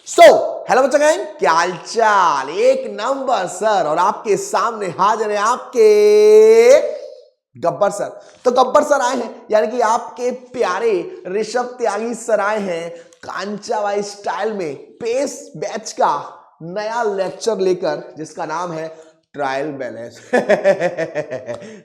So hello बच्चों, क्या हाल चाल। एक नंबर सर। और आपके सामने हाजिर है आपके गब्बर सर। तो गब्बर सर आए हैं, यानी कि आपके प्यारे ऋषभ त्यागी सर आए हैं कांचाबाई स्टाइल में पेस बैच का नया लेक्चर लेकर, जिसका नाम है ट्रायल बैलेंस।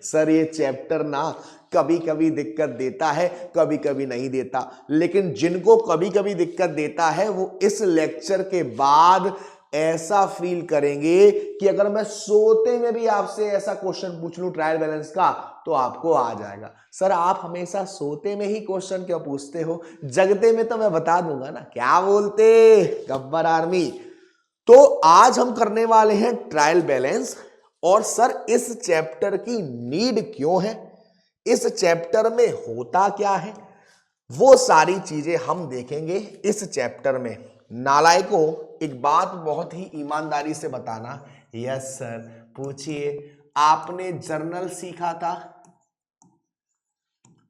सर ये चैप्टर ना कभी कभी दिक्कत देता है, कभी कभी नहीं देता, लेकिन जिनको कभी कभी दिक्कत देता है वो इस लेक्चर के बाद ऐसा फील करेंगे कि अगर मैं सोते में भी आपसे ऐसा क्वेश्चन पूछ लूं ट्रायल बैलेंस का तो आपको आ जाएगा। सर आप हमेशा सोते में ही क्वेश्चन क्यों पूछते हो, जगते में तो मैं बता दूंगा ना। क्या बोलते गब्बर आर्मी। तो आज हम करने वाले हैं ट्रायल बैलेंस। और सर इस चैप्टर की नीड क्यों है, इस चैप्टर में होता क्या है, वो सारी चीजें हम देखेंगे इस चैप्टर में। नालायकों, एक बात बहुत ही ईमानदारी से बताना। यस सर पूछिए। आपने जर्नल सीखा था,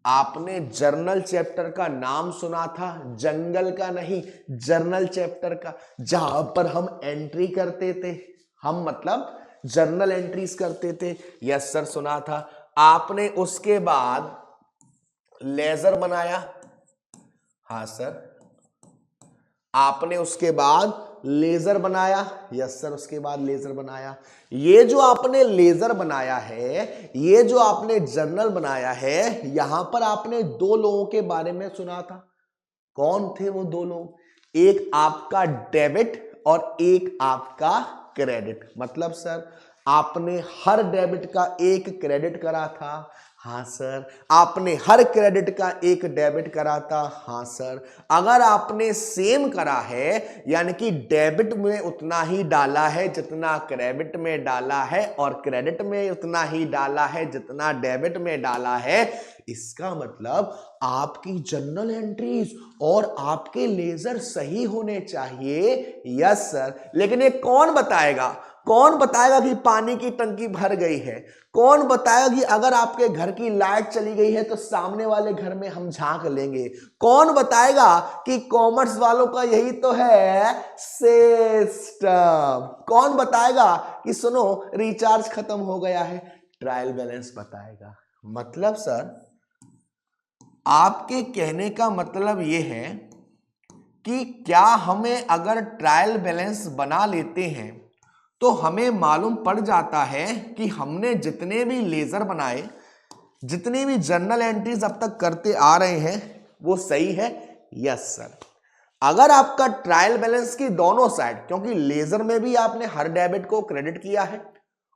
आपने जर्नल चैप्टर का नाम सुना था, जंगल का नहीं जर्नल चैप्टर का, जहां पर हम एंट्री करते थे, हम मतलब जर्नल एंट्रीज करते थे। यस सर सुना था। आपने उसके बाद लेजर बनाया। हाँ सर। आपने उसके बाद लेजर बनाया। यस सर उसके बाद लेजर बनाया। ये जो आपने लेजर बनाया है, ये जो आपने जर्नल बनाया है, यहां पर आपने दो लोगों के बारे में सुना था। कौन थे वो दो लोग? एक आपका डेबिट और एक आपका क्रेडिट। मतलब सर आपने हर डेबिट का एक क्रेडिट करा था। हाँ सर। आपने हर क्रेडिट का एक डेबिट करा था। हाँ सर। अगर आपने सेम करा है, यानी कि डेबिट में उतना ही डाला है जितना क्रेडिट में डाला है, और क्रेडिट में उतना ही डाला है जितना डेबिट में डाला है, इसका मतलब आपकी जर्नल एंट्रीज और आपके लेजर सही होने चाहिए। Yes sir. लेकिन ये कौन बताएगा, कौन बताएगा कि पानी की टंकी भर गई है? कौन बताएगा कि अगर आपके घर की लाइट चली गई है तो सामने वाले घर में हम झांक लेंगे? कौन बताएगा कि कॉमर्स वालों का यही तो है सिस्टम? कौन बताएगा कि सुनो रिचार्ज खत्म हो गया है? ट्रायल बैलेंस बताएगा। मतलब सर आपके कहने का मतलब यह है कि क्या हमें अगर ट्रायल बैलेंस बना लेते हैं तो हमें मालूम पड़ जाता है कि हमने जितने भी लेजर बनाए, जितनी भी जर्नल एंट्रीज अब तक करते आ रहे हैं वो सही है? Yes sir. अगर आपका ट्रायल बैलेंस की दोनों साइड, क्योंकि लेजर में भी आपने हर डेबिट को क्रेडिट किया है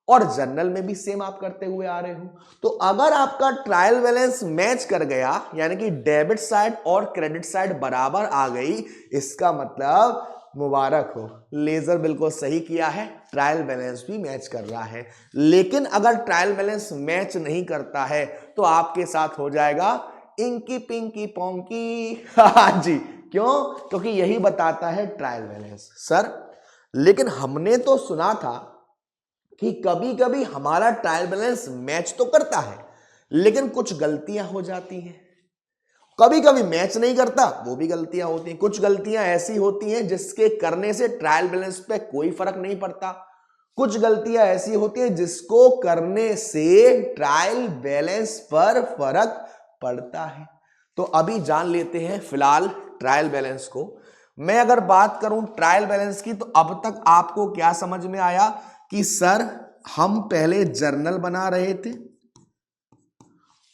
और जर्नल में भी सेम आप करते हुए आ रहे हो, तो अगर आपका ट्रायल बैलेंस मैच कर गया, यानी कि डेबिट साइड और क्रेडिट साइड बराबर आ गई, इसका मतलब मुबारक हो, लेजर बिल्कुल सही किया है, ट्रायल बैलेंस भी मैच कर रहा है। लेकिन अगर ट्रायल बैलेंस मैच नहीं करता है तो आपके साथ हो जाएगा इंकी पिंकी पोंकी। हाँ जी। क्यों? क्योंकि यही बताता है ट्रायल बैलेंस। सर लेकिन हमने तो सुना था कि कभी कभी हमारा ट्रायल बैलेंस मैच तो करता है लेकिन कुछ गलतियां हो जाती हैं। कभी कभी मैच नहीं करता, वो भी गलतियां होती हैं। कुछ गलतियां ऐसी होती हैं जिसके करने से ट्रायल बैलेंस पे कोई फर्क नहीं पड़ता। कुछ गलतियां ऐसी होती हैं जिसको करने से ट्रायल बैलेंस पर फर्क पड़ता है। तो अभी जान लेते हैं फिलहाल ट्रायल बैलेंस को। मैं अगर बात करूं ट्रायल बैलेंस की, तो अब तक आपको क्या समझ में आया कि सर हम पहले जर्नल बना रहे थे,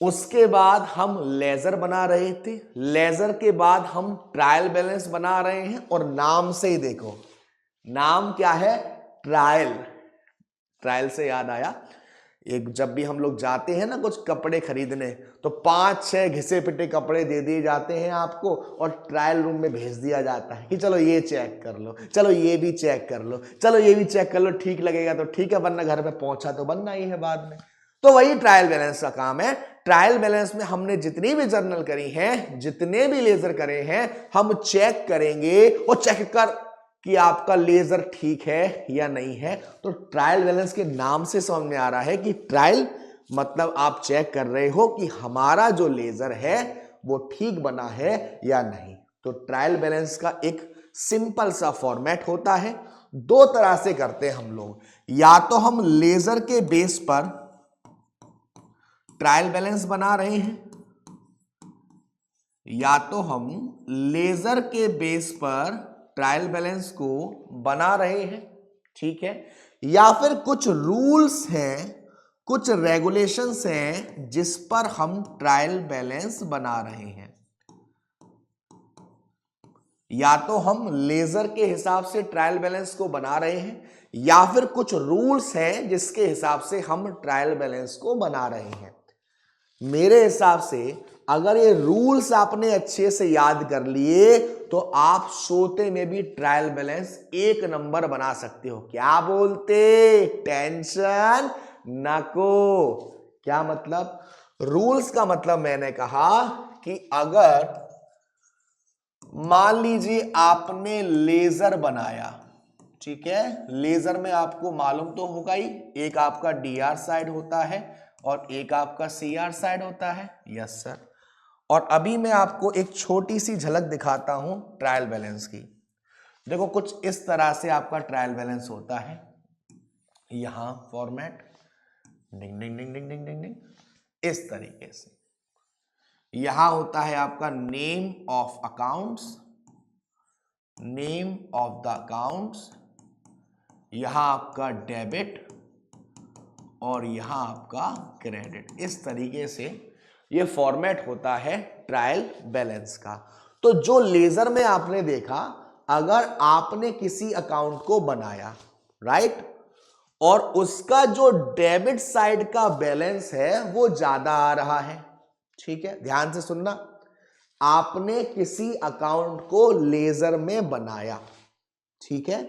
उसके बाद हम लेजर बना रहे थे, लेजर के बाद हम ट्रायल बैलेंस बना रहे हैं। और नाम से ही देखो, नाम क्या है? ट्रायल। ट्रायल से याद आया, एक जब भी हम लोग जाते हैं ना कुछ कपड़े खरीदने, तो 5-6 घिसे पिटे कपड़े दे दिए जाते हैं आपको और ट्रायल रूम में भेज दिया जाता है कि चलो ये चेक कर लो, चलो ये भी चेक कर लो, चलो ये भी चेक कर लो, ठीक लगेगा तो ठीक है, वरना घर पे पहुंचा तो बनना ही है बाद में। तो वही ट्रायल बैलेंस का काम है। ट्रायल बैलेंस में हमने जितनी भी जर्नल करी हैं, जितने भी लेजर करे हैं, हम चेक करेंगे और चेक कर कि आपका लेजर ठीक है या नहीं है। तो ट्रायल बैलेंस के नाम से समझ में आ रहा है कि ट्रायल मतलब आप चेक कर रहे हो कि हमारा जो लेजर है वो ठीक बना है या नहीं। तो ट्रायल बैलेंस का एक सिंपल सा फॉर्मेट होता है। दो तरह से करते हैं हम लोग, या तो हम लेजर के बेस पर ट्रायल बैलेंस बना रहे हैं, या तो हम लेजर के बेस पर ट्रायल बैलेंस को बना रहे हैं, ठीक है, या फिर कुछ रूल्स हैं, कुछ रेगुलेशंस हैं जिस पर हम ट्रायल बैलेंस बना रहे हैं। या तो हम लेजर के हिसाब से ट्रायल बैलेंस को बना रहे हैं, या फिर कुछ रूल्स हैं जिसके हिसाब से हम ट्रायल बैलेंस को बना रहे हैं। मेरे हिसाब से अगर ये रूल्स आपने अच्छे से याद कर लिए तो आप सोते में भी ट्रायल बैलेंस एक नंबर बना सकते हो। क्या बोलते? टेंशन नको। क्या मतलब? रूल्स का मतलब मैंने कहा कि अगर मान लीजिए आपने लेजर बनाया, ठीक है, लेजर में आपको मालूम तो होगा ही, एक आपका डीआर साइड होता है और एक आपका सीआर साइड होता है। Yes sir. और अभी मैं आपको एक छोटी सी झलक दिखाता हूं ट्रायल बैलेंस की। देखो कुछ इस तरह से आपका ट्रायल बैलेंस होता है। यहां फॉर्मेट डिंग डिंग डिंग डिंग डिंग डिंग डिंग, इस तरीके से। यहां होता है आपका name of accounts, name of the accounts, यहां आपका डेबिट और यहां आपका क्रेडिट। इस तरीके से ये फॉर्मेट होता है ट्रायल बैलेंस का। तो जो लेजर में आपने देखा, अगर आपने किसी अकाउंट को बनाया, राइट, और उसका जो डेबिट साइड का बैलेंस है वो ज्यादा आ रहा है, ठीक है, ध्यान से सुनना, आपने किसी अकाउंट को लेजर में बनाया, ठीक है,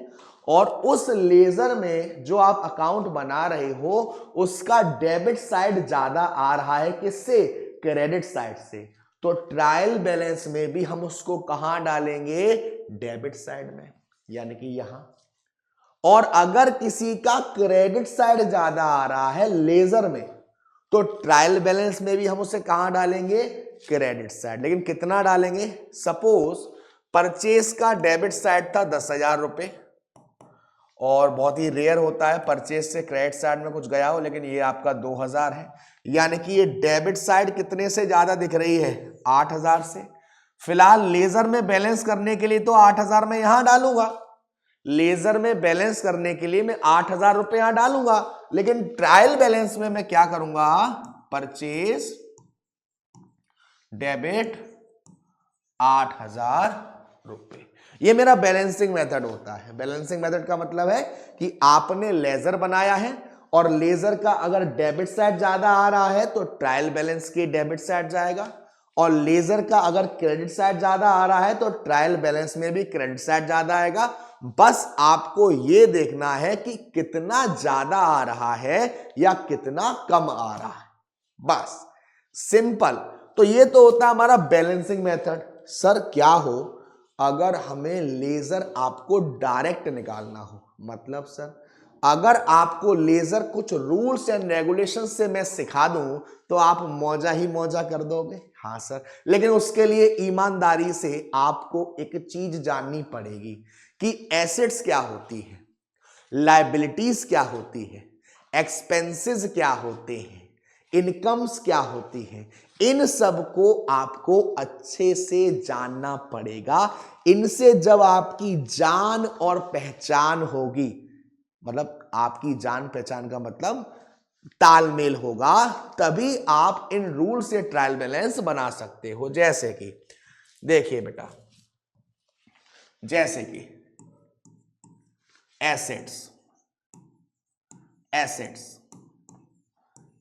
और उस लेजर में जो आप अकाउंट बना रहे हो उसका डेबिट साइड ज्यादा आ रहा है, किससे? क्रेडिट साइड से। तो ट्रायल बैलेंस में भी हम उसको कहां डालेंगे? डेबिट साइड में, यानी कि यहां। और अगर किसी का क्रेडिट साइड ज्यादा आ रहा है लेजर में, तो ट्रायल बैलेंस में भी हम उसे कहां डालेंगे? Credit side. लेकिन कितना डालेंगे? सपोज परचेस का डेबिट साइड था 10,000 रुपए, और बहुत ही रेयर होता है परचेस से क्रेडिट साइड में कुछ गया हो, लेकिन ये आपका 2,000 है, यानी कि ये डेबिट साइड कितने से ज्यादा दिख रही है? 8,000 से। फिलहाल लेजर में बैलेंस करने के लिए तो 8,000 में यहां डालूंगा, लेजर में बैलेंस करने के लिए मैं 8,000 रुपए यहां डालूंगा, लेकिन ट्रायल बैलेंस में मैं क्या करूंगा? परचेस डेबिट 8,000 रुपए। ये मेरा बैलेंसिंग मेथड होता है। बैलेंसिंग मेथड का मतलब है कि आपने लेजर बनाया है और लेजर का अगर डेबिट साइड ज्यादा आ रहा है तो ट्रायल बैलेंस की डेबिट साइड जाएगा, और लेजर का अगर क्रेडिट साइड ज्यादा आ रहा है तो ट्रायल बैलेंस में भी क्रेडिट साइड ज्यादा आएगा। बस आपको यह देखना है कि कितना ज्यादा आ रहा है या कितना कम आ रहा है, बस, सिंपल। तो ये तो होता है हमारा बैलेंसिंग मेथड। सर क्या हो अगर हमें लेजर आपको डायरेक्ट निकालना हो? मतलब सर अगर आपको लेजर कुछ रूल्स एंड रेगुलेशन से मैं सिखा दूं तो आप मौजा ही मौजा कर दोगे? हाँ सर, लेकिन उसके लिए ईमानदारी से आपको एक चीज जाननी पड़ेगी कि एसेट्स क्या होती है, लायबिलिटीज क्या होती है, एक्सपेंसेस क्या होते हैं, इनकम्स क्या होती हैं। इन सब को आपको अच्छे से जानना पड़ेगा। इनसे जब आपकी जान और पहचान होगी, मतलब आपकी जान पहचान का मतलब तालमेल होगा, तभी आप इन रूल से ट्रायल बैलेंस बना सकते हो। जैसे कि देखिए बेटा, जैसे कि एसेट्स, एसेट्स,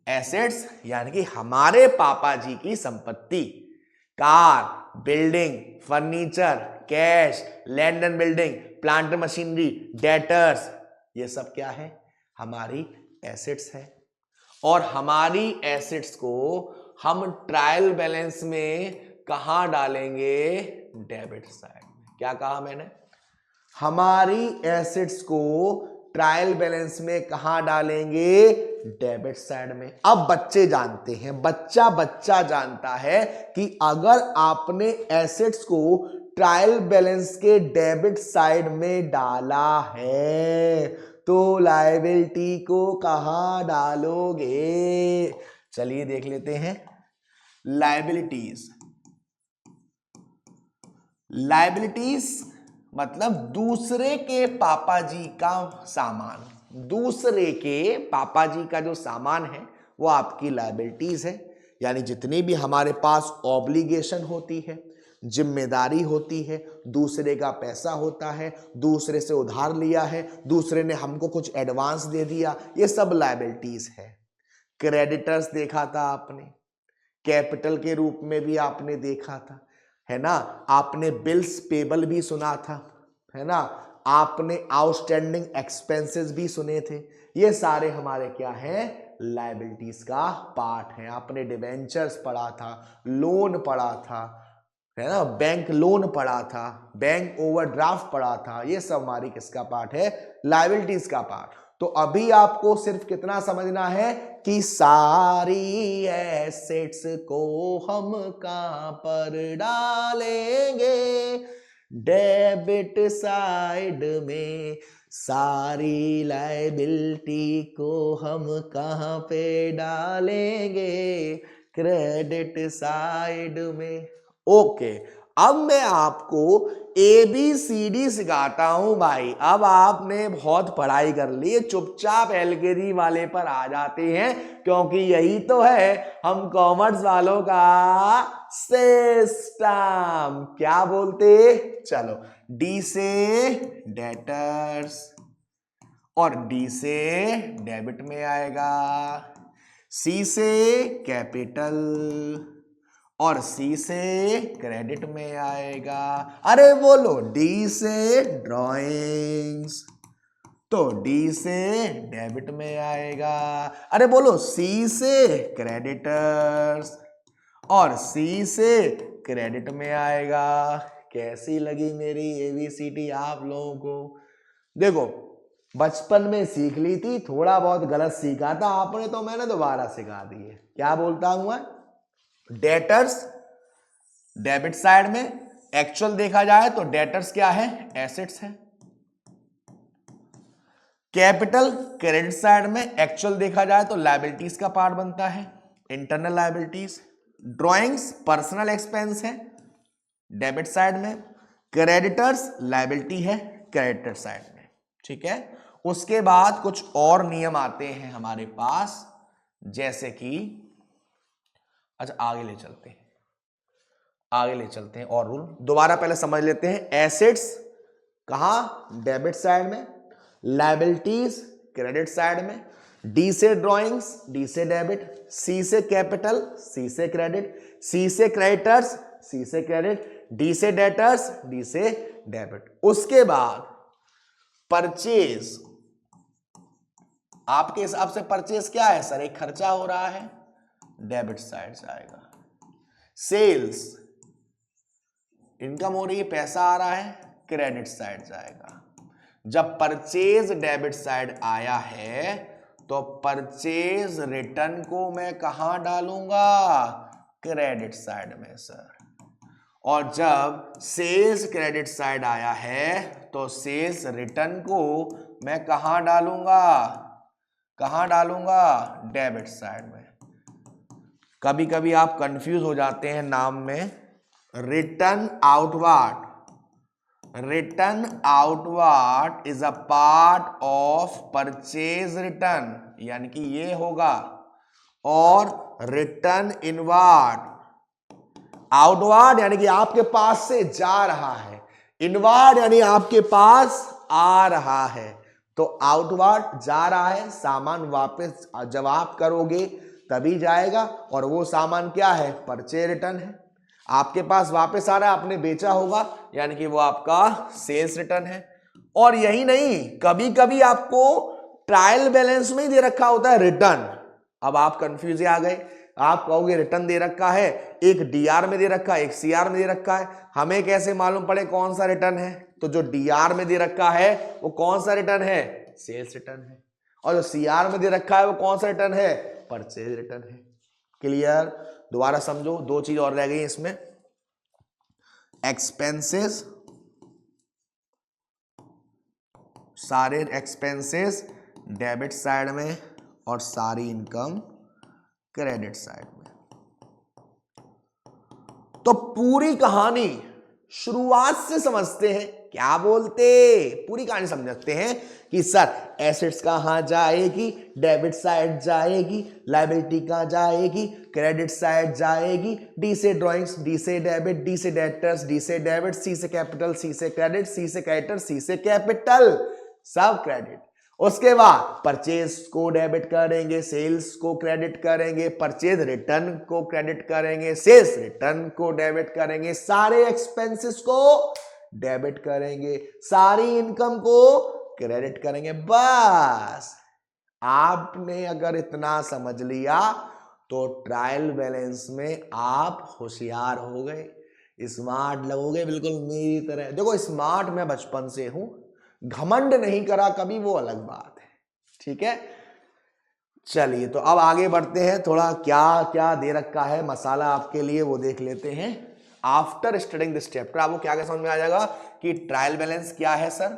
एसेट्स यानी कि हमारे पापा जी की संपत्ति, car, building, furniture, cash, land and building, plant machinery, debtors, ये सब क्या है? हमारी एसेट्स है। और हमारी एसेट्स को हम ट्रायल बैलेंस में कहां डालेंगे? डेबिट साइड में। क्या कहा मैंने? हमारी एसेट्स को ट्रायल बैलेंस में कहां डालेंगे? डेबिट साइड में। अब बच्चे जानते हैं, बच्चा जानता है कि अगर आपने एसेट्स को ट्रायल बैलेंस के डेबिट साइड में डाला है तो लायबिलिटी को कहां डालोगे? चलिए देख लेते हैं। लायबिलिटीज, लायबिलिटीज मतलब दूसरे के पापा जी का सामान, दूसरे के पापा जी का जो सामान है वो आपकी लायबिलिटीज है। यानी जितनी भी हमारे पास ऑब्लिगेशन होती है, जिम्मेदारी होती है, दूसरे का पैसा होता है, दूसरे से उधार लिया है, दूसरे ने हमको कुछ एडवांस दे दिया, ये सब लायबिलिटीज है। क्रेडिटर्स देखा था आपने, कैपिटल के रूप में भी आपने देखा था, है ना। आपने बिल्स पेबल भी सुना था, है ना। आपने आउटस्टैंडिंग एक्सपेंसेस भी सुने थे। ये सारे हमारे क्या हैं? लायबिलिटीज का पार्ट है। आपने डिबेंचर्स पढ़ा था, लोन पढ़ा था, है ना, बैंक लोन पढ़ा था, बैंक ओवरड्राफ्ट पढ़ा था। ये सब हमारी किसका पार्ट है? लायबिलिटीज का पार्ट। तो अभी आपको सिर्फ कितना समझना है कि सारी एसेट्स को हम कहां पर डालेंगे? डेबिट साइड में। सारी लायबिलिटी को हम कहां पे डालेंगे? क्रेडिट साइड में। ओके, अब मैं आपको ABCD सिखाता हूं भाई। अब आपने बहुत पढ़ाई कर ली, चुपचाप LKG वाले पर आ जाते हैं, क्योंकि यही तो है हम कॉमर्स वालों का सिस्टम। क्या बोलते? चलो, D से डेटर्स और D से डेबिट में आएगा, C से कैपिटल और C से क्रेडिट में आएगा। अरे बोलो, D से ड्राइंग्स तो D से डेबिट में आएगा। अरे बोलो, C से क्रेडिटर्स और C से क्रेडिट में आएगा। कैसी लगी मेरी ABCD आप लोगों को? देखो, बचपन में सीख ली थी, थोड़ा बहुत गलत सीखा था आपने, तो मैंने दोबारा सिखा दी है। क्या बोलता हूं मैं? डेटर्स डेबिट साइड में, एक्चुअल देखा जाए तो डेटर्स क्या है? एसेट्स है। कैपिटल क्रेडिट साइड में, एक्चुअल देखा जाए तो लायबिलिटीज का पार्ट बनता है, internal liabilities. Drawings personal expense है डेबिट साइड में, क्रेडिटर्स लायबिलिटी है क्रेडिटर साइड में। ठीक है। उसके बाद कुछ और नियम आते हैं हमारे पास, जैसे कि अच्छा आगे ले चलते हैं, आगे ले चलते हैं और रूल दोबारा पहले समझ लेते हैं। एसेट्स कहां? डेबिट साइड में, लायबिलिटीज क्रेडिट साइड में, डी से ड्राइंग्स, डी से डेबिट, सी से कैपिटल, सी से क्रेडिट, सी से क्रेडिटर्स, सी से क्रेडिट, डी से डेटर्स, डी से डेबिट। उसके बाद परचेज, आपके हिसाब से परचेज क्या है सर? एक खर्चा हो रहा है, डेबिट साइड से आएगा। सेल्स इनकम हो रही है, पैसा आ रहा है, क्रेडिट साइड से आएगा। जब परचेज डेबिट साइड आया है तो परचेज रिटर्न को मैं कहां डालूंगा? क्रेडिट साइड में सर। और जब सेल्स क्रेडिट साइड आया है तो सेल्स रिटर्न को मैं कहां डालूंगा? कहां डालूंगा? डेबिट साइड में। कभी कभी आप कंफ्यूज हो जाते हैं नाम में। Return outward, return outward is a part of purchase return, यानी कि ये होगा। और रिटर्न इनवर्ड, आउटवर्ड यानी कि आपके पास से जा रहा है, इनवर्ड यानी आपके पास आ रहा है। तो आउटवर्ड जा रहा है, सामान वापस जब आप करोगे तभी जाएगा, और वो सामान क्या है? परचेज रिटर्न है। आपके पास वापस आ रहा है, आपने बेचा होगा, यानी कि वो आपका सेल्स रिटर्न है। और यही नहीं, कभी कभी आपको ट्रायल बैलेंस में ही दे रखा होता है रिटर्न। अब आप कंफ्यूज आ गए, आप कहोगे रिटर्न दे रखा है, एक डीआर में दे रखा है, एक सीआर में दे रखा है, हमें कैसे मालूम पड़े कौन सा रिटर्न है? तो जो डीआर में दे रखा है वो कौन सा रिटर्न है? सेल्स रिटर्न है। और जो सीआर में दे रखा है वो कौन सा रिटर्न है? परचेज रिटर्न है। क्लियर? दोबारा समझो, दो चीज और रह गई इसमें। एक्सपेंसेस, सारे एक्सपेंसेस डेबिट साइड में और सारी इनकम क्रेडिट साइड में। तो पूरी कहानी शुरुआत से समझते हैं, क्या बोलते, पूरी कहानी समझते हैं कि सर एसेट्स कहां जाएगी, डेबिट साइड जाएगी, लायबिलिटी कहां जाएगी, क्रेडिट साइड जाएगी, डी से ड्राइंग्स, डी से डेबिट, डी से डेटर्स, डी से डेबिट, सी से कैपिटल, सी से क्रेडिट, सी से क्रेडिटर, सी से कैपिटल, सब क्रेडिट। उसके बाद परचेज को डेबिट करेंगे, सेल्स को क्रेडिट करेंगे, परचेज रिटर्न को क्रेडिट करेंगे, सेल्स रिटर्न को डेबिट करेंगे, सारे एक्सपेंसेस को डेबिट करेंगे, सारी इनकम को क्रेडिट करेंगे। बस आपने अगर इतना समझ लिया तो ट्रायल बैलेंस में आप होशियार हो गए, स्मार्ट लगोगे, बिल्कुल मेरी तरह। देखो स्मार्ट मैं बचपन से हूं, घमंड नहीं करा कभी, वो अलग बात है, ठीक है। चलिए तो अब आगे बढ़ते हैं, थोड़ा क्या क्या दे रखा है मसाला आपके लिए वो देख लेते हैं। आफ्टर स्टडिंग दिस चैप्टर आपको क्या क्या समझ में आ जाएगा कि ट्रायल बैलेंस क्या है सर,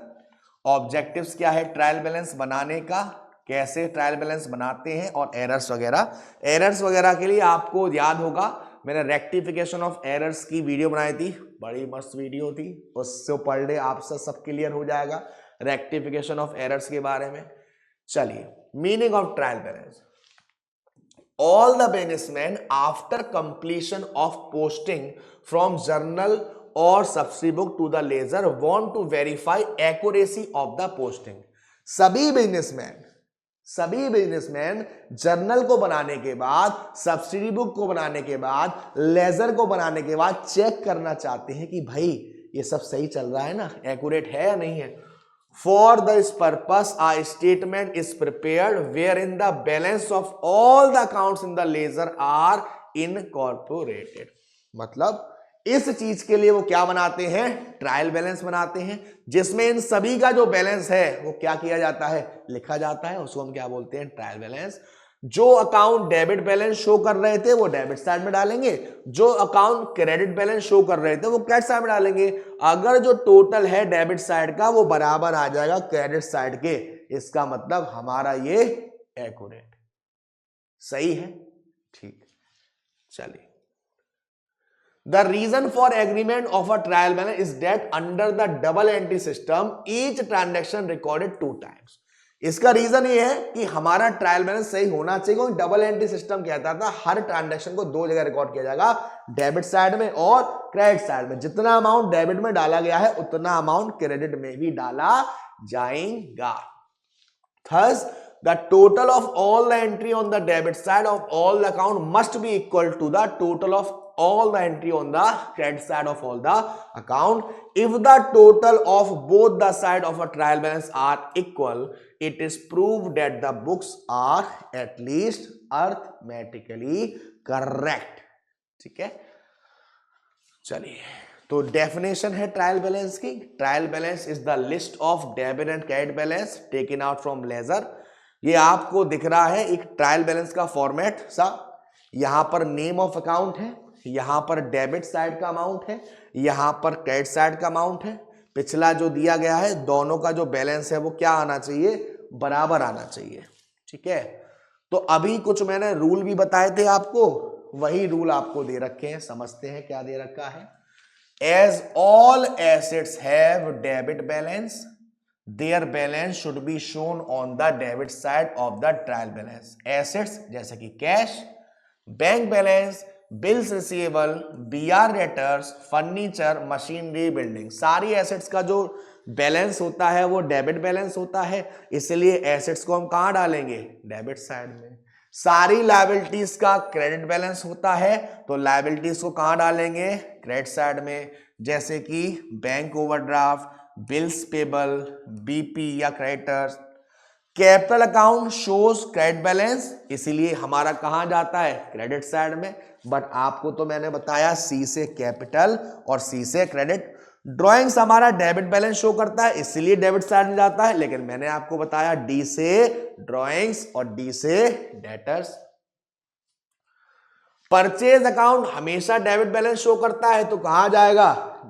ऑब्जेक्टिव्स क्या है ट्रायल बैलेंस बनाने का, कैसे ट्रायल बैलेंस बनाते हैं, और एरर्स वगैरह। एरर्स वगैरह के लिए आपको याद होगा मैंने रेक्टिफिकेशन ऑफ एरर्स की वीडियो बनाई थी, बड़ी मस्त वीडियो थी, उससे पढ़ ले आपसे सब क्लियर हो जाएगा रेक्टिफिकेशन ऑफ एरर्स के बारे में। चलिए meaning of trial balance, all the businessmen after completion of posting from journal or subsidy book to the ledger want to verify accuracy of the posting। सभी बिजनेसमैन जर्नल को बनाने के बाद, subsidy book को बनाने के बाद, लेजर को बनाने के बाद चेक करना चाहते हैं कि भाई ये सब सही चल रहा है ना, एक्यूरेट है या नहीं है। For this purpose, a statement is prepared wherein the balance of all the accounts in the ledger are incorporated। मतलब इस चीज के लिए वो क्या बनाते हैं, ट्रायल बैलेंस बनाते हैं, जिसमें इन सभी का जो बैलेंस है वो क्या किया जाता है, लिखा जाता है, उसको हम क्या बोलते हैं, ट्रायल बैलेंस। जो अकाउंट डेबिट बैलेंस शो कर रहे थे वो डेबिट साइड में डालेंगे, जो अकाउंट क्रेडिट बैलेंस शो कर रहे थे वो क्रेडिट साइड में डालेंगे। अगर जो टोटल है डेबिट साइड का वो बराबर आ जाएगा क्रेडिट साइड के, इसका मतलब हमारा ये एक्यूरेट, सही है, ठीक। चलिए, the reason for agreement of a trial balance is that under the double entry system each transaction recorded 2 times। इसका रीजन ये है कि हमारा ट्रायल बैलेंस सही होना चाहिए, क्योंकि डबल एंट्री सिस्टम कहता था हर ट्रांजैक्शन को 2 जगह रिकॉर्ड किया जाएगा, डेबिट साइड में और क्रेडिट साइड में। जितना अमाउंट डेबिट में डाला गया है उतना अमाउंट क्रेडिट में भी डाला जाएगा। Thus the total of all the entry on the debit side of all the account must be equal to the total of all the entry on the credit side of all the account. If the total of both the side of a trial balance are equal, it is proved that the books are at least arithmetically correct। ठीक है, चलिए तो definition है trial balance की। Trial balance is the list of debit and credit balance taken out from ledger. ये आपको दिख रहा है एक ट्रायल बैलेंस का फॉर्मेट सा, यहां पर नेम ऑफ अकाउंट है, यहां पर डेबिट साइड का अमाउंट है, यहां पर क्रेडिट साइड का अमाउंट है। पिछला जो दिया गया है दोनों का जो बैलेंस है वो क्या आना चाहिए, बराबर आना चाहिए। ठीक है, तो अभी कुछ मैंने रूल भी बताए थे आपको, वही रूल आपको दे रखे हैं, समझते हैं क्या दे रखा है। As all assets have debit balance, their balance should be shown on the debit side of the trial balance। Assets जैसे कि cash, bank balance, bills receivable, BR debtors, furniture, machinery, building, सारी एसेट्स का जो balance होता है वो debit balance होता है, इसलिए एसेट्स को हम कहां डालेंगे, डेबिट साइड में। सारी लायबिलिटीज का क्रेडिट बैलेंस होता है तो लायबिलिटीज को कहां डालेंगे, क्रेडिट साइड में, जैसे कि bank overdraft, bills payable, BP या creditors. Capital account shows credit balance, इसीलिए हमारा कहां जाता है, क्रेडिट साइड में। बट आपको तो मैंने बताया सी से कैपिटल और सी से क्रेडिट। ड्राइंग्स हमारा डेबिट बैलेंस शो करता है इसलिए डेबिट साइड में जाता है, लेकिन मैंने आपको बताया डी से ड्राइंग्स और डी से डेटर्स। परचेज अकाउंट हमेशा डेबिट बैलेंस शो करता है तो कहां जाएगा,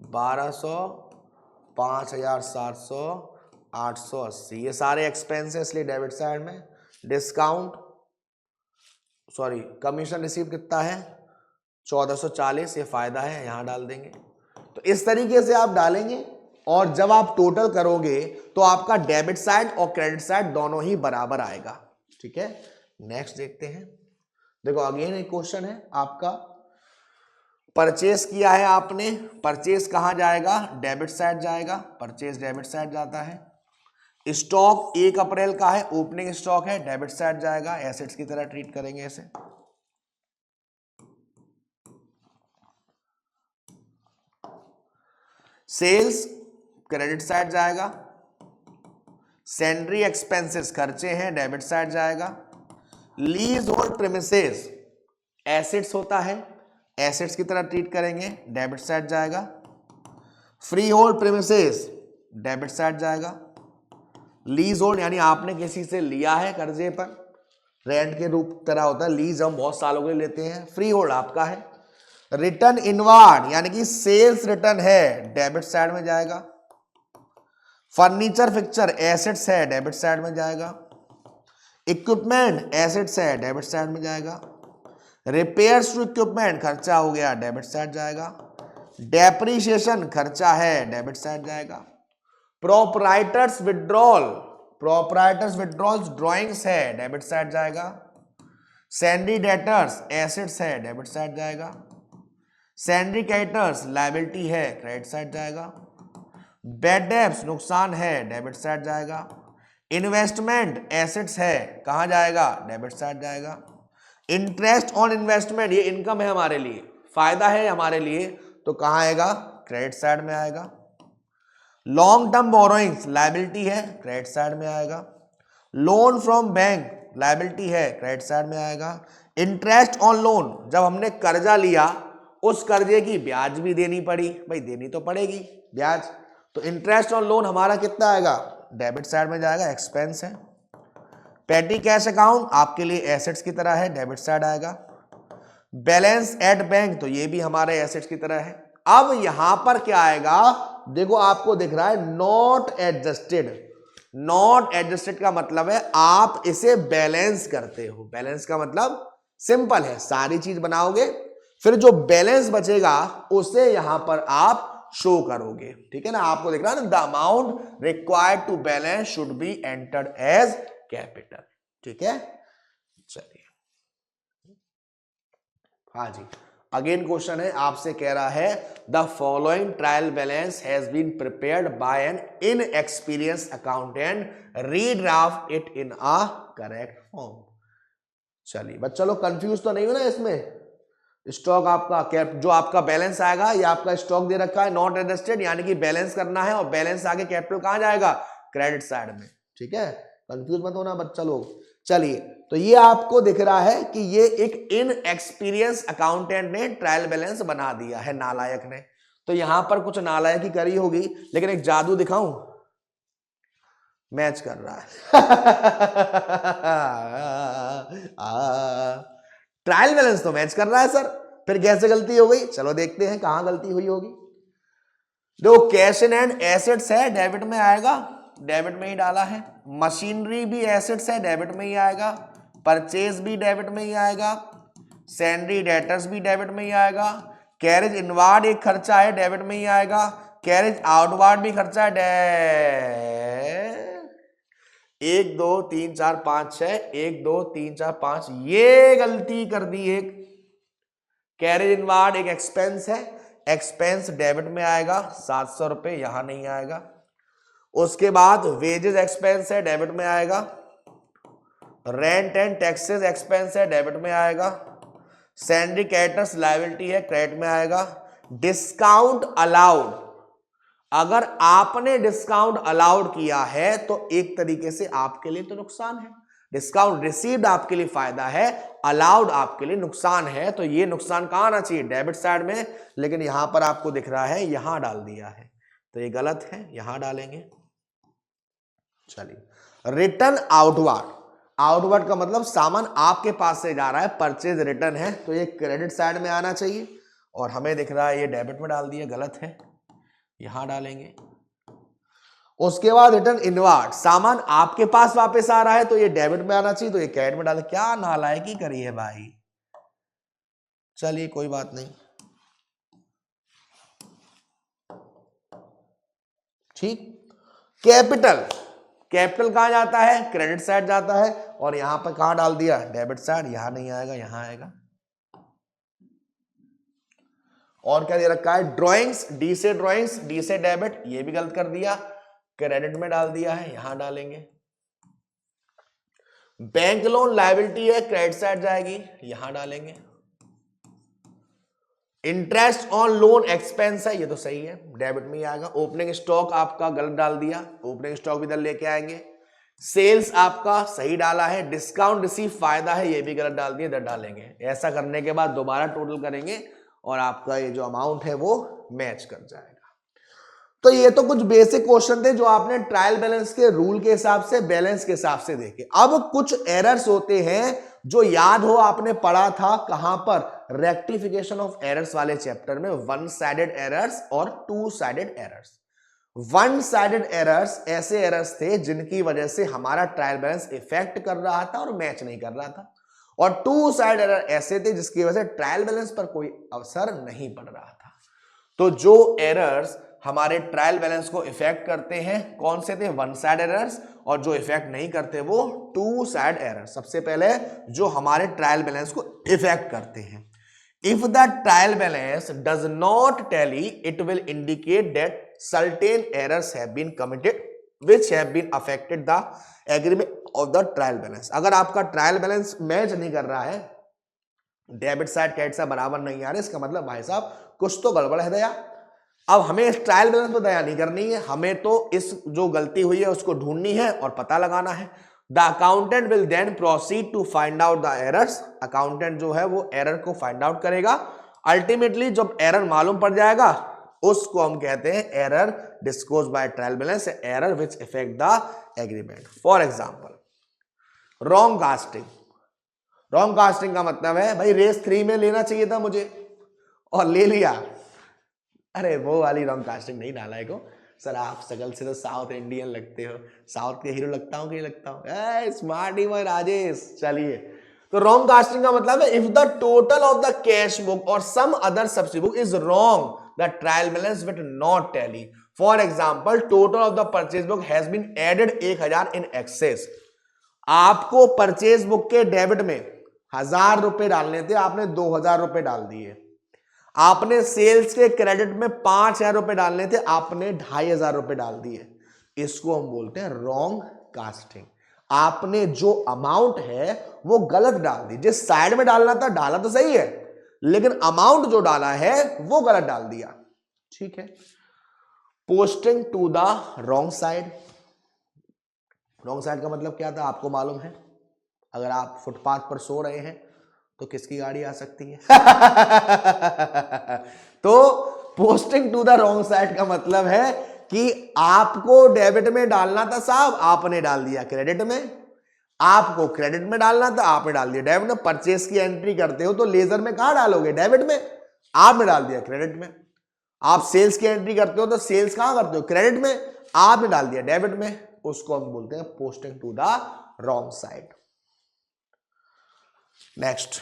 1200, 5700, 880, ये सारे एक्सपेंस है इसलिए डेबिट साइड में। डिस्काउंट सॉरी कमीशन रिसीव कितना है 1440, ये फायदा है, यहां डाल देंगे। तो इस तरीके से आप डालेंगे और जब आप टोटल करोगे तो आपका डेबिट साइड और क्रेडिट साइड दोनों ही बराबर आएगा। ठीक है, नेक्स्ट देखते हैं। देखो अगेन एक क्वेश्चन है आपका, परचेस किया है आपने, परचेस कहां जाएगा, डेबिट साइड जाएगा, परचेस डेबिट साइड जाता है। स्टॉक 1 अप्रैल का है, ओपनिंग स्टॉक है, डेबिट साइड जाएगा, एसेट्स की तरह ट्रीट करेंगे इसे। सेल्स क्रेडिट साइड जाएगा। सैलरी एक्सपेंसेस खर्चे हैं, डेबिट साइड जाएगा। लीज होल्ड प्रीमिसेस एसेट्स होता है, एसेट्स की तरह ट्रीट करेंगे, डेबिट साइड जाएगा। Free hold premises debit side जाएगा। लीज होल्ड यानी आपने किसी से लिया है कर्जे पर, रेंट के रूप तरह होता है, लीज हम बहुत सालों के लिए लेते हैं, फ्री होल्ड आपका है। रिटर्न इनवार्ड यानी कि सेल्स रिटर्न है, डेबिट साइड में जाएगा। फर्नीचर फिक्चर एसेट्स है, डेबिट साइड में जाएगा। इक्विपमेंट एसेट्स है, डेबिट साइड में जाएगा। रिपेयर्स टू इक्विपमेंट खर्चा हो गया, डेबिट साइड जाएगा। डेप्रीशिएशन खर्चा है, डेबिट साइड जाएगा। Proprietors withdrawal, proprietors withdrawals drawings है, डेबिट साइड जाएगा। सैलरी डेटर्स एसेट्स है, डेबिट साइड जाएगा। सैलरी क्रेडिटर्स लायबिलिटी है, क्रेडिट साइड जाएगा। बैड डेब्ट्स नुकसान है, डेबिट साइड जाएगा। इन्वेस्टमेंट एसेट्स है, कहां जाएगा, डेबिट साइड जाएगा। इंटरेस्ट ऑन इन्वेस्टमेंट ये इनकम है हमारे लिए, फायदा है हमारे लिए, तो कहां आएगा, क्रेडिट साइड में आएगा। लॉन्ग टर्म बोरोइंग्स लायबिलिटी है, क्रेडिट साइड में आएगा। लोन फ्रॉम बैंक लायबिलिटी है, क्रेडिट साइड में आएगा। इंटरेस्ट ऑन लोन जब हमने कर्जा लिया उस कर्जे की ब्याज भी देनी पड़ी, भाई देनी तो पड़ेगी ब्याज, तो इंटरेस्ट ऑन लोन हमारा कितना आएगा, डेबिट साइड में जाएगा, एक्सपेंस है। पेटी कैश अकाउंट आपके लिए एसेट्स की तरह है, डेबिट साइड आएगा। बैलेंस एट बैंक तो ये भी हमारे एसेट्स की तरह है। अब यहां पर क्या आएगा, देखो आपको दिख रहा है नॉट एडजस्टेड। नॉट एडजस्टेड का मतलब है आप इसे बैलेंस करते हो, बैलेंस का मतलब सिंपल है, सारी चीज बनाओगे फिर जो बैलेंस बचेगा उसे यहां पर आप शो करोगे। ठीक है ना, आपको दिख रहा है ना, the amount required to balance should be entered as capital. ठीक है, चलिए हाँ जी, अगेन क्वेश्चन है आपसे, कह रहा है the following trial balance has been prepared by an inexperienced accountant, redraft it in a correct form. चलिए बच्चा लोग कंफ्यूज तो नहीं हो ना इसमें। स्टॉक आपका जो आपका बैलेंस आएगा, ये आपका स्टॉक दे रखा है नॉट एडजस्टेड, यानी कि बैलेंस करना है और बैलेंस आगे कैपिटल कहां जाएगा, क्रेडिट साइड में। ठीक है, कंफ्यूज मत होना बच्चा लोग। चलिए, तो ये आपको दिख रहा है कि ये एक इनएक्सपीरियंस अकाउंटेंट ने ट्रायल बैलेंस बना दिया है, नालायक ने। तो यहां पर कुछ नालायक ही करी होगी, लेकिन एक जादू दिखाऊं, मैच कर रहा है। ट्रायल बैलेंस तो मैच कर रहा है सर, फिर कैसे गलती हो गई, चलो देखते हैं कहां गलती हुई होगी। देखो कैश इन हैंड एसेट्स है, डेबिट में आएगा, डेबिट में ही डाला है। मशीनरी भी एसेट्स है, डेबिट में ही आएगा। परचेज भी डेबिट में ही आएगा। सैलरी डेटर्स भी डेबिट में ही आएगा। कैरेज इनवार्ड एक खर्चा है, डेबिट में ही आएगा। कैरेज आउटवार्ड भी खर्चा है, 1 2 3 4 5 6, 1 2 3 4 5, ये गलती कर दी एक। कैरेज इनवार्ड एक एक्सपेंस है, एक्सपेंस डेबिट में आएगा, 700 रुपए, यहां नहीं आएगा। उसके बाद वेजेस एक्सपेंस है, डेबिट में आएगा। रेंट एंड टैक्सेस एक्सपेंस है, डेबिट में आएगा। सैलरी क्रेडिटर्स लायबिलिटी है, क्रेडिट में आएगा। डिस्काउंट अलाउड, अगर आपने डिस्काउंट अलाउड किया है तो एक तरीके से आपके लिए तो नुकसान है। डिस्काउंट रिसीव्ड आपके लिए फायदा है, अलाउड आपके लिए नुकसान है, तो ये नुकसान कहां आना चाहिए, डेबिट साइड में, लेकिन यहां पर आपको दिख रहा है यहां डाल दिया है, तो ये गलत है, यहां डालेंगे। चलिए, रिटर्न आउटवर्ड, आउटवर्ड का मतलब सामान आपके पास से जा रहा है, परचेज रिटर्न है, तो ये क्रेडिट साइड में आना चाहिए, और हमें दिख रहा है ये डेबिट में डाल दिया, गलत है। यहां डालेंगे। उसके बाद रिटर्न इनवर्ड, सामान आपके पास वापस आ रहा है तो ये डेबिट में आना चाहिए, तो ये क्रेडिट में डाले। क्या नालायकी करी है भाई, चलिए कोई बात नहीं, ठीक। कैपिटल, कैपिटल कहां जाता है, क्रेडिट साइड जाता है, और यहां पर कहां डाल दिया, डेबिट साइड। यहां नहीं आएगा, यहां आएगा। और क्या दे रखा है, ड्राइंग्स, डी से ड्राइंग्स, डी से डेबिट, ये भी गलत कर दिया, क्रेडिट में डाल दिया है, यहां डालेंगे। बैंक लोन लायबिलिटी है, क्रेडिट साइड जाएगी, यहां डालेंगे। इंटरेस्ट ऑन लोन एक्सपेंस है, ये तो सही है, डेबिट में ही आएगा। ओपनिंग स्टॉक आपका गलत डाल दिया, ओपनिंग स्टॉक भी इधर लेके आएंगे। सेल्स आपका सही डाला है, डिस्काउंट रिसीव फायदा है, ये भी गलत डाल दिया, इधर डालेंगे। ऐसा करने के बाद दोबारा टोटल करेंगे और आपका ये जो अमाउंट है वो मैच कर जाएगा। तो ये तो कुछ बेसिक क्वेश्चन थे जो आपने ट्रायल बैलेंस के रूल के हिसाब से, बैलेंस के हिसाब से देखे। अब कुछ एरर्स होते हैं जो याद हो आपने पढ़ा था कहां पर, रेक्टिफिकेशन ऑफ एरर्स वाले चैप्टर में, वन साइडेड एरर्स और two sided errors. One sided errors ऐसे एरर्स थे जिनकी वजह से हमारा ट्रायल बैलेंस इफेक्ट कर रहा था और मैच नहीं कर रहा था, और टू साइड एरर ऐसे थे जिसकी वजह से ट्रायल बैलेंस पर कोई असर नहीं पड़ रहा था। तो जो एरर्स हमारे ट्रायल बैलेंस को इफेक्ट करते हैं कौन से थे, वन साइड एरर्स, और जो इफेक्ट नहीं करते वो टू साइड एरर। सबसे पहले जो हमारे ट्रायल बैलेंस को इफेक्ट करते हैं, if the trial balance does not tally it will indicate that certain errors have been committed which have been affected the agreement of the trial balance. अगर आपका trial balance match नहीं कर रहा है, debit side credit side बराबर नहीं आ रहे, इसका मतलब भाई साहब कुछ तो गड़बड़ है दया। अब हमें इस ट्रायल बैलेंस पर दया नहीं करनी है, हमें तो इस जो गलती हुई है उसको ढूंढनी है और पता लगाना है। The accountant will then proceed to find out the errors. Accountant जो है वो एरर को फाइंड आउट करेगा। अल्टीमेटली जब एरर मालूम पड़ जाएगा उसको हम कहते हैं error disclose by trial balance, error which effect the agreement. For example wrong casting. Wrong casting का मतलब है भाई रेस 3 में लेना चाहिए था मुझे और ले लिया, अरे वो वाली रॉन्ग कास्टिंग नहीं डाला को। सर आप शकल से तो साउथ इंडियन लगते हो, साउथ के हीरो लगता हूं कि नहीं लगता हूं, स्मार्ट ही मैं राजेश। चलिए, तो रॉन्ग कास्टिंग का मतलब है if the total of the cash book और some other subsidy book is wrong the trial balance will not tally. For example total of the purchase book has been added 1000 in excess. आपको purchase book के debit में 1000 रुपए डालने थे, आपने 2000 रुपए डाल दिए। आपने सेल्स के क्रेडिट में 5000 रुपए डालने थे, आपने 2500 रुपए डाल दिए। इसको हम बोलते हैं रॉन्ग कास्टिंग। आपने जो अमाउंट है वो गलत डाल दी, जिस साइड में डालना था डाला तो सही है, लेकिन अमाउंट जो डाला है वो गलत डाल दिया। ठीक है। Posting to the wrong side. Wrong side का मतलब क्या था आपको मालूम है, अगर आप फुटपाथ पर सो रहे हैं तो किसकी गाड़ी आ सकती है तो posting to the wrong side का मतलब है कि आपको डेबिट में डालना था साहब, आपने डाल दिया क्रेडिट में। आपको क्रेडिट में डालना था, आपने डाल दिया डेबिट में। परचेस की एंट्री करते हो तो लेजर में कहां डालोगे, डेबिट में, आपने डाल दिया क्रेडिट में। आप सेल्स की एंट्री करते हो तो सेल्स कहां करते हो, क्रेडिट में, आपने डाल दिया डेबिट में। उसको हम बोलते हैं posting to the wrong side. Next,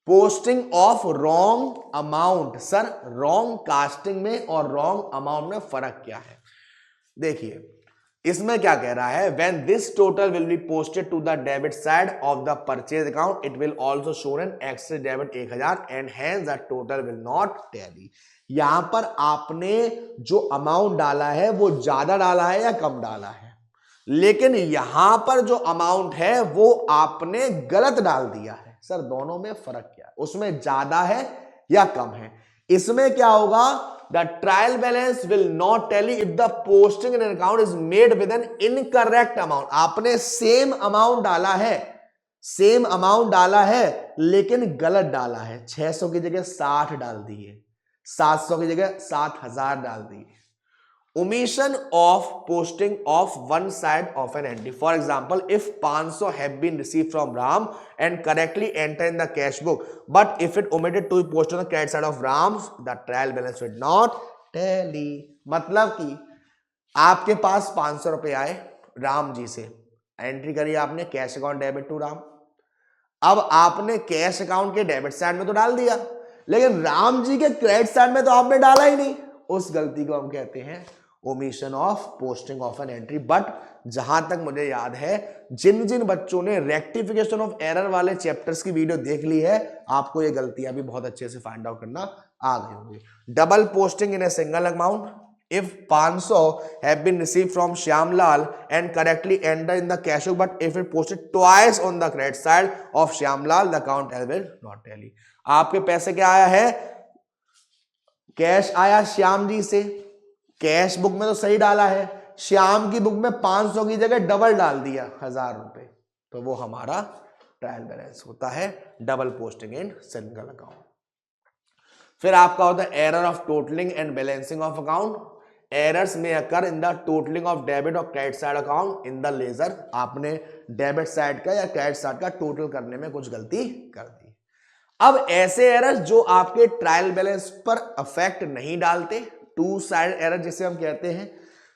posting of wrong amount. Sir wrong casting में और रॉन्ग अमाउंट में फर्क क्या है, देखिए इसमें क्या कह रहा है, when this total will be posted to the debit side of the purchase account it will also show an excess debit 1000 and hence the total will not tally. यहां पर आपने जो अमाउंट डाला है वो ज्यादा डाला है या कम डाला है, लेकिन यहां पर जो अमाउंट है वो आपने गलत डाल दिया है। सर दोनों में फर्क क्या है, उसमें ज्यादा है या कम है। इसमें क्या होगा, the trial balance will not tally if the posting in account is made with an incorrect amount. आपने सेम अमाउंट डाला है, सेम अमाउंट डाला है लेकिन गलत डाला है। 600 की जगह 60 डाल दिए, 700 की जगह 7000 डाल दिए। omission of posting of one side of an entry. For example, if 500 have been received from Ram and correctly entered in the cash book, but if it omitted to be posted on the credit side of Ram's, the trial balance will not tally. मतलब कि आपके पास 500 रुपए आए राम जी से, entry करी आपने cash account debit to Ram. अब आपने कैश अकाउंट के डेबिट साइड में तो डाल दिया, लेकिन राम जी के क्रेडिट साइड में तो आपने डाला ही नहीं। उस गलती को हम कहते हैं omission of posting of an entry. But जहां तक मुझे याद है, जिन जिन बच्चों ने रेक्टिफिकेशन ऑफ एरर वाले चैप्टर्स की वीडियो देख ली है, आपको ये गलतियां भी बहुत अच्छे से फाइंड आउट करना आ गई होंगी। Double posting in a single amount, if 500 have been received from Shyamlal and correctly entered in the cash book, but if it posted twice on the credit side of Shyamlal, the account will not tally। आपके पैसे क्या आया है, cash आया श्याम जी से, cash book में तो सही डाला है, श्याम की बुक में 500 की जगह डबल डाल दिया 1000 रुपए, तो वो हमारा ट्रायल बैलेंस होता है double posting in single account. फिर आपका होता है error of totalling and balancing of account. Errors में occur in the totalling of debit और credit side account in the ledger. आपने डेबिट साइड का या क्रेडिट साइड का टोटल करने में कुछ गलती कर दी। अब ऐसे एरर्स जो आपके ट्रायल बैलेंस पर अफेक्ट नहीं डालते, टू साइड एरर जिसे हम कहते हैं।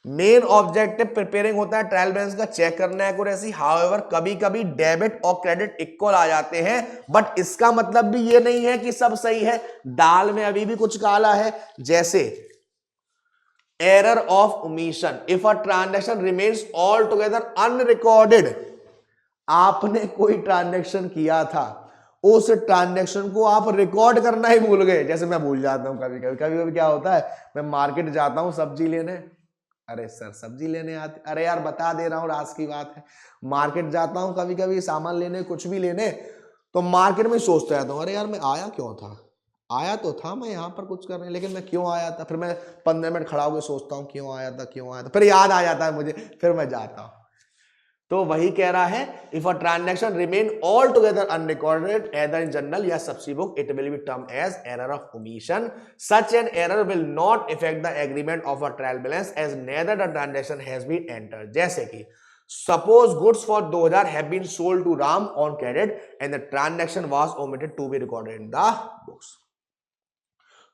मेन ऑब्जेक्टिव प्रिपेयरिंग होता है ट्रायल बैलेंस का चेक करना है एक्यूरेसी। हाउएवर कभी कभी डेबिट और क्रेडिट इक्वल आ जाते हैं, बट इसका मतलब भी ये नहीं है कि सब सही है, दाल में अभी भी कुछ काला है। जैसे error of omission, if a transaction remains all together unrecorded. आपने कोई ट्रांजैक्शन किया था, उस ट्रांजैक्शन को आप रिकॉर्ड करना ही भूल गए। जैसे मैं भूल जाता हूं कभी कभी क्या होता है, मैं मार्केट जाता हूं सब्जी लेने, अरे सर सब्जी लेने आते, अरे यार बता दे रहा हूं राज की बात है, मार्केट जाता हूं कभी कभी सामान लेने, कुछ भी लेने, तो मार्केट में सोचता रहता हूं अरे यार मैं आया क्यों था, आया तो था मैं यहाँ पर कुछ करने, लेकिन मैं क्यों आया था। फिर मैं 15 मिनट खड़ा होकर सोचता हूँ क्यों आया था, फिर याद आ जाता है मुझे, फिर मैं जाता हूँ। तो वही कह रहा है, if a transaction remain all together unrecorded either in journal या subsidy book, it will be term as error of omission. Such an error will not effect the agreement of a trial balance as neither the transaction has been entered. जैसे कि suppose goods for 2000 have been sold to Ram on credit and the transaction was omitted to be recorded in the books.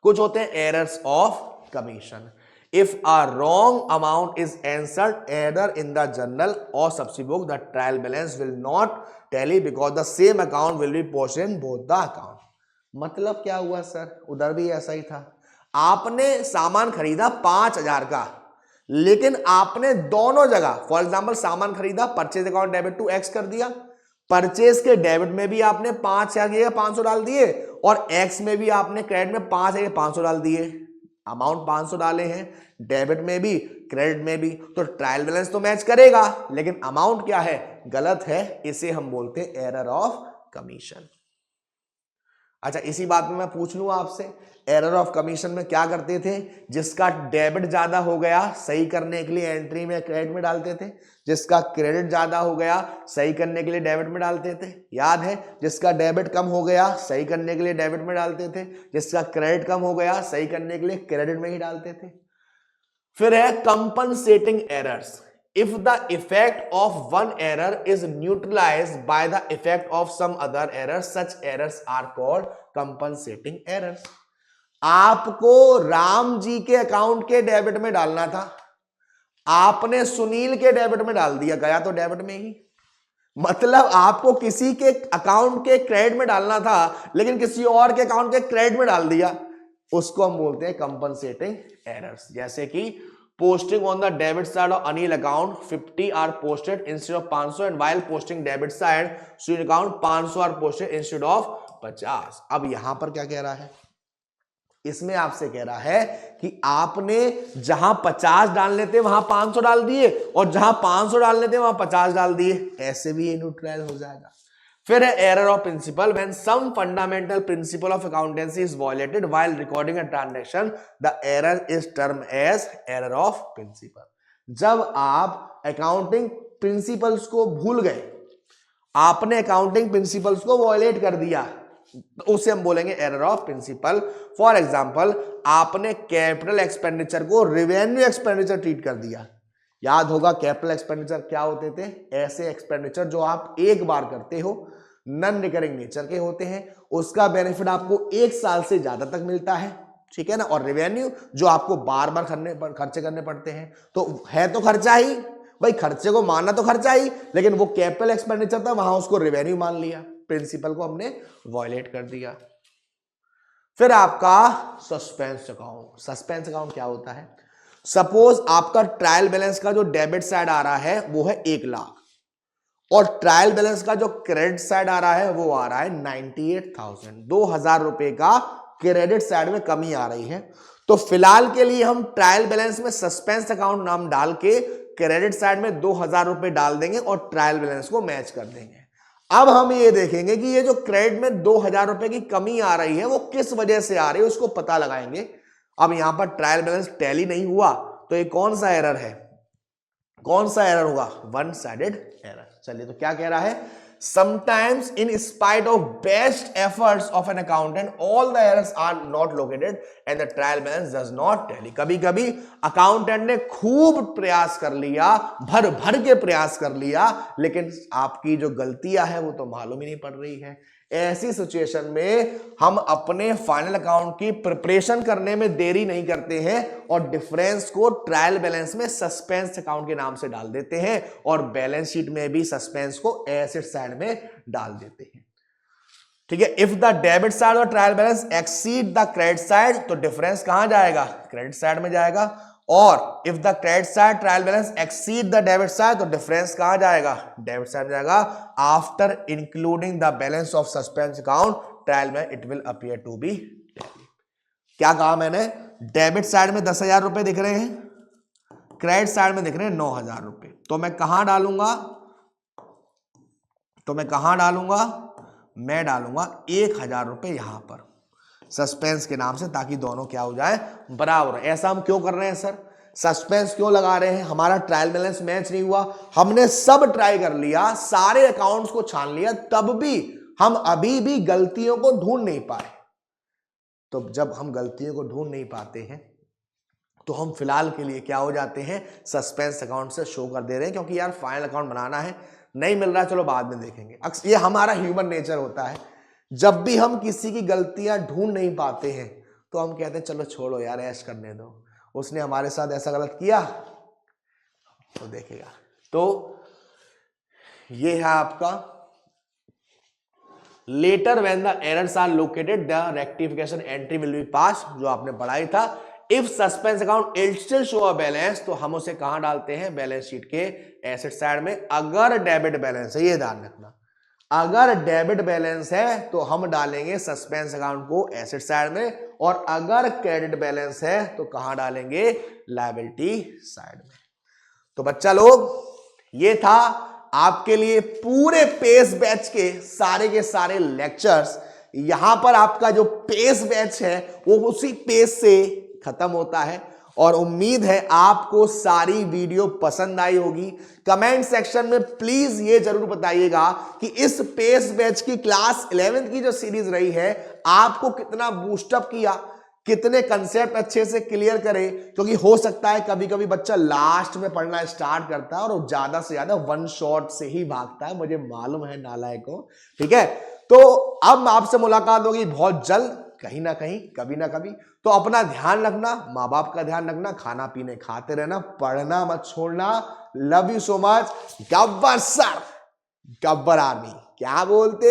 कुछ होते हैं errors of commission. If a wrong amount is entered either in the journal or subsidy book, the trial balance will not tally because the same account will be posted in both the account। मतलब क्या हुआ sir, उधर भी ऐसा ही था, आपने सामान खरीदा 5000 का, लेकिन आपने दोनों जगह, फॉर एग्जांपल सामान खरीदा, purchase account debit to X कर दिया, परचेज के डेबिट में भी आपने 5000 की 500 डाल दिए, और एक्स में भी आपने क्रेडिट में 500 डाल दिए। अमाउंट 500 डाले हैं, डेबिट में भी क्रेडिट में भी, तो ट्रायल बैलेंस तो मैच करेगा, लेकिन अमाउंट क्या है, गलत है। इसे हम बोलते हैं एरर ऑफ कमीशन। अच्छा, इसी बात में मैं पूछ लूं आपसे, एरर ऑफ कमीशन में क्या करते थे, जिसका डेबिट ज्यादा हो गया सही करने के लिए एंट्री में क्रेडिट में डालते थे, जिसका क्रेडिट ज्यादा हो गया सही करने के लिए डेबिट में डालते थे, याद है, जिसका डेबिट कम हो गया सही करने के लिए डेबिट में डालते थे, जिसका क्रेडिट कम हो गया सही करने के लिए क्रेडिट में ही डालते थे। फिर है compensating errors. If the effect of one error is neutralized by the effect of some other error, such errors are called compensating errors। आपको राम जी के अकाउंट के डेबिट में डालना था, आपने सुनील के डेबिट में डाल दिया, गया तो डेबिट में ही। मतलब आपको किसी के अकाउंट के क्रेडिट में डालना था, लेकिन किसी और के अकाउंट के क्रेडिट में डाल दिया, उसको हम बोलते हैं कंपनसेटिंग एरर्स। जैसे कि posting on the debit side of Anil account 50 are posted instead of 500, and while posting debit side Sunil account 500 are posted instead of 50। अब यहां पर क्या कह रहा है, इसमें आपसे कह रहा है कि आपने जहां 50 डालने थे वहां 500 डाल दिए, और जहां 500 डालने थे वहां 50 डाल दिए, ऐसे भी ये न्यूट्रल हो जाएगा। फिर है error of principle, when some fundamental principle of accountancy is violated while recording a transaction, the error is term as error of principle. जब आप अकाउंटिंग प्रिंसिपल्स को भूल गए, आपने अकाउंटिंग प्रिंसिपल्स को वायलेट कर दिया, तो उसे हम बोलेंगे error of principle. For example, आपने कैपिटल एक्सपेंडिचर को रेवेन्यू एक्सपेंडिचर ट्रीट कर दिया। याद होगा कैपिटल एक्सपेंडिचर क्या होते थे, ऐसे एक्सपेंडिचर जो आप एक बार करते हो, नॉन रिकरिंग नेचर के होते हैं, उसका बेनिफिट आपको 1 साल से ज्यादा तक मिलता है। ठीक है ना। और रेवेन्यू जो आपको बार बार खर्चे करने पड़ते हैं, तो है तो खर्चा ही भाई, खर्चे को माना तो खर्चा ही, लेकिन वो कैपिटल एक्सपेंडिचर था, वहां उसको रेवेन्यू मान लिया, प्रिंसिपल को हमने वॉयलेट कर दिया। फिर आपका सस्पेंस अकाउंट। सस्पेंस अकाउंट क्या होता है? सपोज आपका ट्रायल बैलेंस का जो डेबिट साइड आ रहा है वो है 1 लाख, और ट्रायल बैलेंस का जो क्रेडिट साइड आ रहा है वो आ रहा है 98,000। 2,000 रुपए का क्रेडिट साइड में कमी आ रही है। तो फिलहाल के लिए हम ट्रायल बैलेंस में सस्पेंस अकाउंट नाम डाल के क्रेडिट साइड में 2,000 रुपए डाल देंगे और ट्रायल बैलेंस को मैच कर देंगे। अब हम ये देखेंगे कि ये जो क्रेडिट में 2,000 रुपए की कमी आ रही है वो किस वजह से आ रही है, उसको पता लगाएंगे। अब यहां पर ट्रायल बैलेंस टैली नहीं हुआ, तो ये कौन सा एरर है? कौन सा एरर होगा? One sided error. चलिए, तो क्या कह रहा है? Sometimes in spite of best efforts of an accountant, all the errors are not located and the trial balance does not tally. कभी कभी अकाउंटेंट ने खूब प्रयास कर लिया, भर भर के प्रयास कर लिया, लेकिन आपकी जो गलतियां है वो तो मालूम ही नहीं पड़ रही है। ऐसी सिचुएशन में हम अपने फाइनल अकाउंट की प्रिपरेशन करने में देरी नहीं करते हैं और डिफरेंस को ट्रायल बैलेंस में सस्पेंस अकाउंट के नाम से डाल देते हैं और बैलेंस शीट में भी सस्पेंस को एसेट साइड में डाल देते हैं। ठीक है। इफ द डेबिट साइड और trial balance exceed the credit side, तो डिफरेंस कहां जाएगा? क्रेडिट साइड में जाएगा। और if the credit side trial balance exceed the debit side, तो डिफरेंस कहां जाएगा? डेबिट साइड में जाएगा। After including the balance of suspense account trial में it will appear to be tally. क्या कहा मैंने? डेबिट साइड में 10,000 रुपए दिख रहे हैं, क्रेडिट साइड में दिख रहे हैं 9,000 रुपए, तो मैं कहां डालूंगा? मैं डालूंगा 1,000 रुपए यहां पर सस्पेंस के नाम से, ताकि दोनों क्या हो जाए? बराबर। ऐसा हम क्यों कर रहे हैं सर? सस्पेंस क्यों लगा रहे हैं? हमारा ट्रायल बैलेंस मैच नहीं हुआ, हमने सब ट्राई कर लिया, सारे अकाउंट्स को छान लिया, तब भी हम अभी भी गलतियों को ढूंढ नहीं पाए। तो जब हम गलतियों को ढूंढ नहीं पाते हैं तो हम फिलहाल के लिए क्या हो जाते हैं? सस्पेंस अकाउंट से शो कर दे रहे हैं, क्योंकि यार फाइनल अकाउंट बनाना है, नहीं मिल रहा, चलो बाद में देखेंगे। ये हमारा ह्यूमन नेचर होता है। जब भी हम किसी की गलतियां ढूंढ नहीं पाते हैं तो हम कहते हैं चलो छोड़ो यार, ऐश करने दो, उसने हमारे साथ ऐसा गलत किया तो देखेगा। तो ये है आपका letter when the errors are located the rectification entry will be pass, जो आपने पढ़ाई था। If suspense account it still show a balance, तो हम उसे कहां डालते हैं? बैलेंस शीट के एसेट साइड में। अगर डेबिट बैलेंस है, ये ध्यान रखना, अगर डेबिट बैलेंस है तो हम डालेंगे सस्पेंस अकाउंट को एसेट साइड में, और अगर क्रेडिट बैलेंस है तो कहां डालेंगे? लायबिलिटी साइड में। तो बच्चा लोग, ये था आपके लिए पूरे पेस बैच के सारे लेक्चर्स। यहां पर आपका जो पेस बैच है वो उसी पेस से खत्म होता है, और उम्मीद है आपको सारी वीडियो पसंद आई होगी। कमेंट सेक्शन में प्लीज ये जरूर बताइएगा कि इस पेस बैच की क्लास 11th की जो सीरीज रही है आपको कितना बूस्टअप किया, कितने कंसेप्ट अच्छे से क्लियर करे, क्योंकि हो सकता है कभी कभी बच्चा लास्ट में पढ़ना स्टार्ट करता है और ज्यादा से ज्यादा वन शॉट से ही भागता है, मुझे मालूम है नालायक को। ठीक है, तो अब आपसे मुलाकात होगी बहुत जल्द, कहीं ना कहीं, कभी ना कभी। तो अपना ध्यान रखना, माँ बाप का ध्यान रखना, खाना पीने खाते रहना, पढ़ना मत छोड़ना। Love you so much. Gabbar sir, Gabbar army, क्या बोलते?